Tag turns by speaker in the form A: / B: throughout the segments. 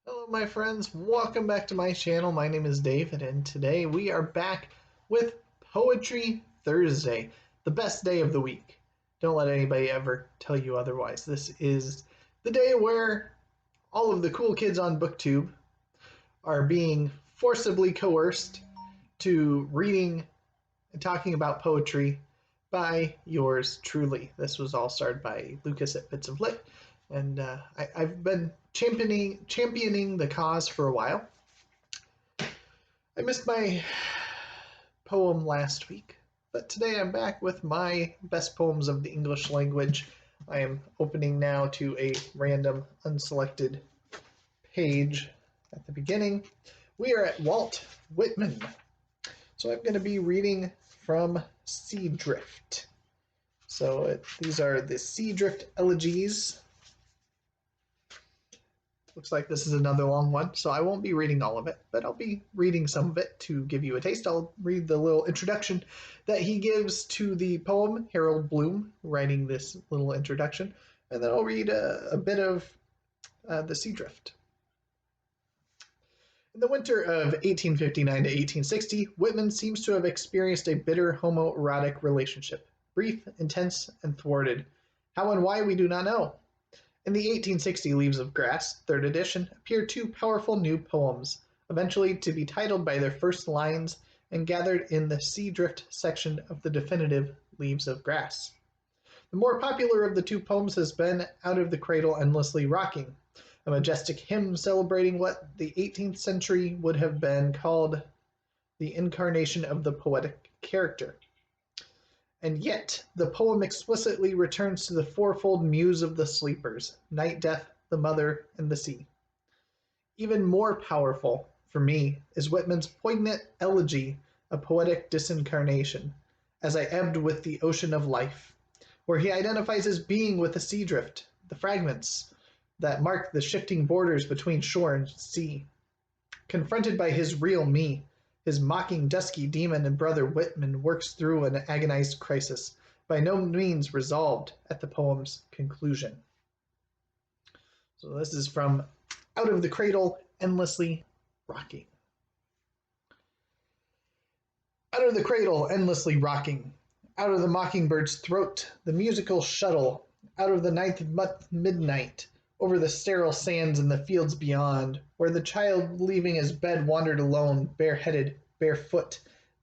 A: Hello, my friends. Welcome back to my channel. My name is David, and today we are back with Poetry Thursday, the best day of the week. Don't let anybody ever tell you otherwise. This is the day where all of the cool kids on BookTube are being forcibly coerced to reading and talking about poetry by yours truly. This was all started by Lucas at Bits of Lit, and I've been championing the cause for a while. I missed my poem last week, but today I'm back with my best poems of the English language. I am opening now to a random unselected page at the beginning. We are at Walt Whitman. So I'm going to be reading from Sea Drift. These are the Sea Drift elegies. Looks like this is another long one, so I won't be reading all of it, but I'll be reading some of it to give you a taste. I'll read the little introduction that he gives to the poem, Harold Bloom, writing this little introduction, and then I'll read a bit of the Sea Drift. In the winter of 1859 to 1860, Whitman seems to have experienced a bitter homoerotic relationship, brief, intense, and thwarted. How and why we do not know. In the 1860 Leaves of Grass, third edition, appear two powerful new poems, eventually to be titled by their first lines and gathered in the Sea Drift section of the definitive Leaves of Grass. The more popular of the two poems has been Out of the Cradle Endlessly Rocking, a majestic hymn celebrating what the 18th century would have been called the incarnation of the poetic character. And yet, the poem explicitly returns to the fourfold muse of the sleepers, night, death, the mother, and the sea. Even more powerful, for me, is Whitman's poignant elegy, A Poetic Disincarnation, As I Ebbed with the Ocean of Life, where he identifies his being with the sea drift, the fragments that mark the shifting borders between shore and sea. Confronted by his real me, his mocking dusky demon and brother Whitman works through an agonized crisis, by no means resolved at the poem's conclusion. So this is from Out of the Cradle, Endlessly Rocking. Out of the cradle, endlessly rocking, out of the mockingbird's throat, the musical shuttle, out of the ninth month midnight, over the sterile sands in the fields beyond, where the child leaving his bed wandered alone, bareheaded, barefoot,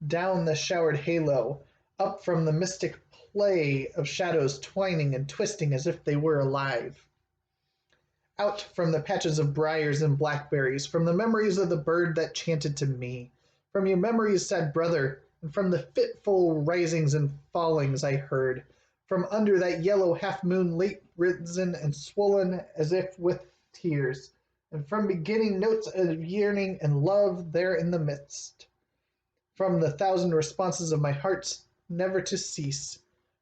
A: down the showered halo, up from the mystic play of shadows twining and twisting as if they were alive. Out from the patches of briars and blackberries, from the memories of the bird that chanted to me, from your memories, sad brother, and from the fitful risings and fallings I heard, from under that yellow half-moon late risen and swollen as if with tears, and from beginning notes of yearning and love there in the midst, from the thousand responses of my heart's never to cease,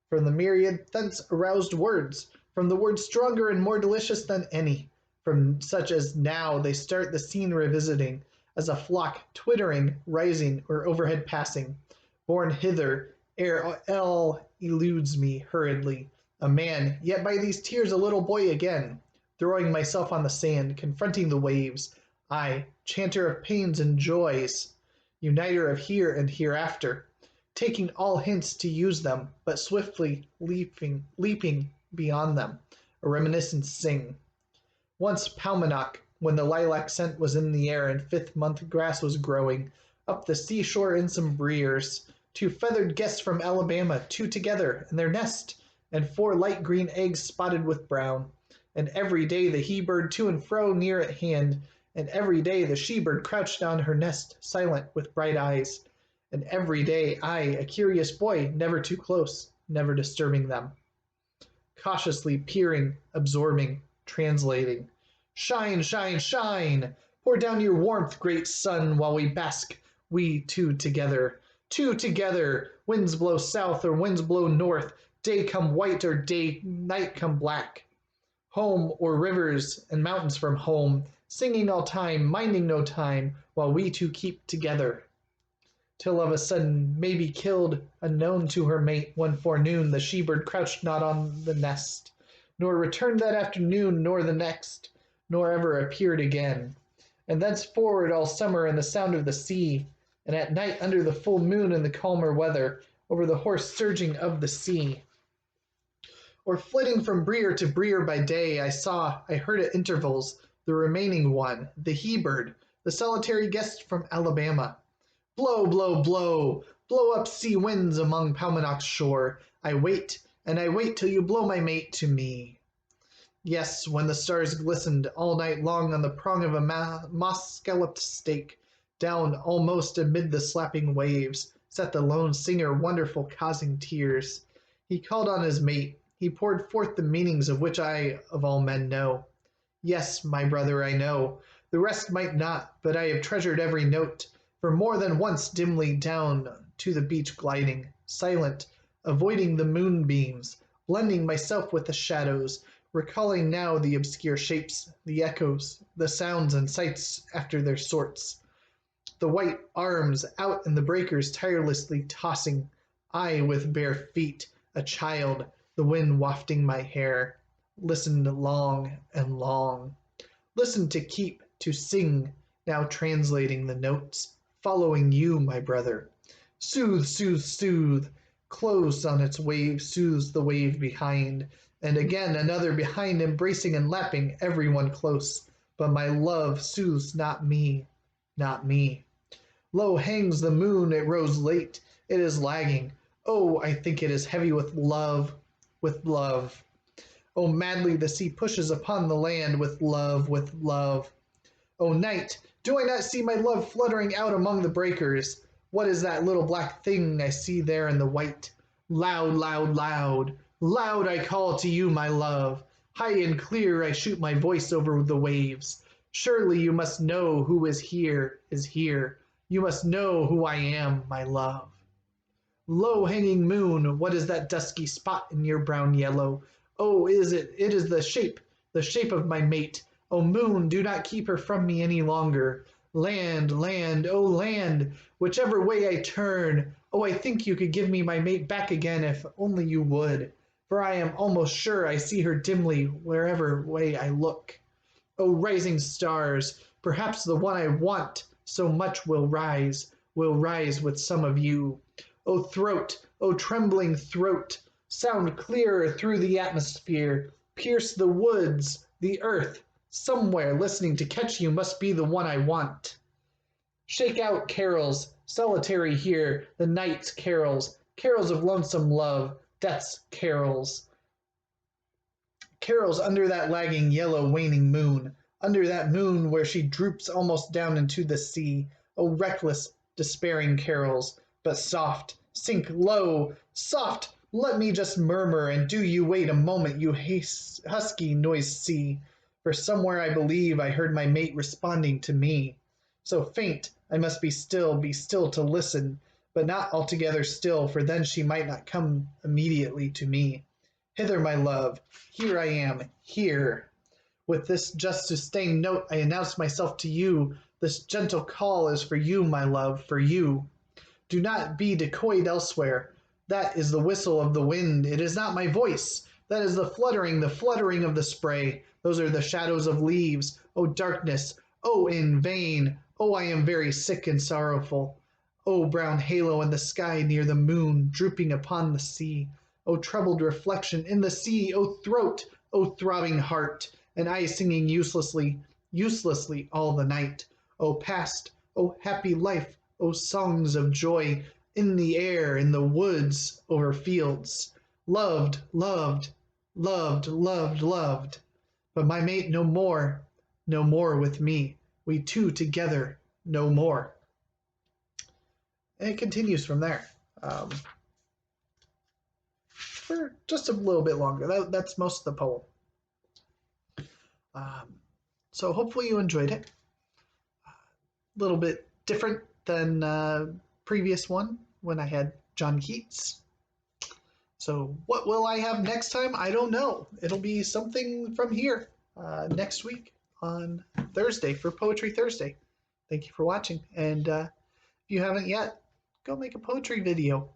A: from the myriad thence aroused words, from the words stronger and more delicious than any, from such as now they start the scene revisiting, as a flock twittering, rising, or overhead passing, borne hither ere all eludes me hurriedly, a man, yet by these tears a little boy again, throwing myself on the sand, confronting the waves, I, chanter of pains and joys, uniter of here and hereafter, taking all hints to use them, but swiftly leaping beyond them, a reminiscence sing. Once Paumanok, when the lilac scent was in the air and fifth-month grass was growing, up the seashore in some briers, two feathered guests from Alabama, two together, in their nest, and four light green eggs spotted with brown. And every day the he-bird to and fro near at hand, and every day the she-bird crouched on her nest, silent, with bright eyes. And every day I, a curious boy, never too close, never disturbing them. Cautiously peering, absorbing, translating. Shine, shine, shine! Pour down your warmth, great sun, while we bask, we two together. Two together! Winds blow south or winds blow north, day come white or night come black. Home or rivers and mountains from home, singing all time, minding no time, while we two keep together. Till of a sudden, maybe killed, unknown to her mate, one forenoon, the she-bird crouched not on the nest, nor returned that afternoon, nor the next, nor ever appeared again. and thenceforward all summer in the sound of the sea, and at night under the full moon in the calmer weather, over the hoarse surging of the sea. Or flitting from breer to breer by day, I heard at intervals, the remaining one, the he-bird, the solitary guest from Alabama. Blow, blow, blow, blow up sea winds among Paumanok's shore. I wait, and I wait till you blow my mate to me. Yes, when the stars glistened all night long on the prong of a moss-scalloped stake, down almost amid the slapping waves, sat the lone singer wonderful, causing tears. He called on his mate. He poured forth the meanings of which I, of all men, know. Yes, my brother, I know. The rest might not, but I have treasured every note, for more than once dimly down to the beach gliding, silent, avoiding the moonbeams, blending myself with the shadows, recalling now the obscure shapes, the echoes, the sounds and sights after their sorts. The white arms out in the breakers tirelessly tossing, I with bare feet, a child, the wind wafting my hair, listened long and long. Listened to keep, to sing, now translating the notes, following you, my brother. Soothe, soothe, soothe. Close on its wave soothes the wave behind, and again another behind, embracing and lapping everyone close. But my love soothes not me, not me. Low hangs the moon, it rose late, it is lagging. Oh, I think it is heavy with love, with love. Oh, madly the sea pushes upon the land with love, with love. Oh, night, do I not see my love fluttering out among the breakers? What is that little black thing I see there in the white? Loud, loud, loud, loud I call to you, my love. High and clear I shoot my voice over the waves. Surely you must know who is here, is here. You must know who I am, my love. Low-hanging moon, what is that dusky spot in your brown yellow? Oh, it is the shape of my mate. Oh, moon, do not keep her from me any longer. Land, land, oh, land, whichever way I turn. Oh, I think you could give me my mate back again if only you would. For I am almost sure I see her dimly wherever way I look. Oh, rising stars, perhaps the one I want so much will rise with some of you. O throat, O trembling throat, sound clearer through the atmosphere, pierce the woods, the earth, somewhere listening to catch you must be the one I want. Shake out carols, solitary here, the night's carols, carols of lonesome love, death's carols. Carols under that lagging yellow waning moon, under that moon where she droops almost down into the sea. O reckless, despairing carols, but soft, sink low, soft, let me just murmur, and do you wait a moment, you husky noise sea, for somewhere I believe I heard my mate responding to me. So faint, I must be still to listen, but not altogether still, for then she might not come immediately to me. Hither, my love, here I am, here. With this just sustained note I announce myself to you. This gentle call is for you, my love, for you. Do not be decoyed elsewhere. That is the whistle of the wind. It is not my voice. That is the fluttering of the spray. Those are the shadows of leaves. O darkness, O in vain. O I am very sick and sorrowful. O brown halo in the sky near the moon, drooping upon the sea. O troubled reflection in the sea. O throat, O throbbing heart, and I singing uselessly, uselessly all the night. O past, O happy life, O songs of joy, in the air, in the woods, over fields. Loved, loved, loved, loved, loved. But my mate no more with me. We two together, no more. And it continues from there. For just a little bit longer. That's most of the poem. So hopefully you enjoyed it. A little bit different than previous one when I had John Keats. So what will I have next time? I don't know. It'll be something from here next week on Thursday for Poetry Thursday. Thank you for watching. And if you haven't yet, go make a poetry video.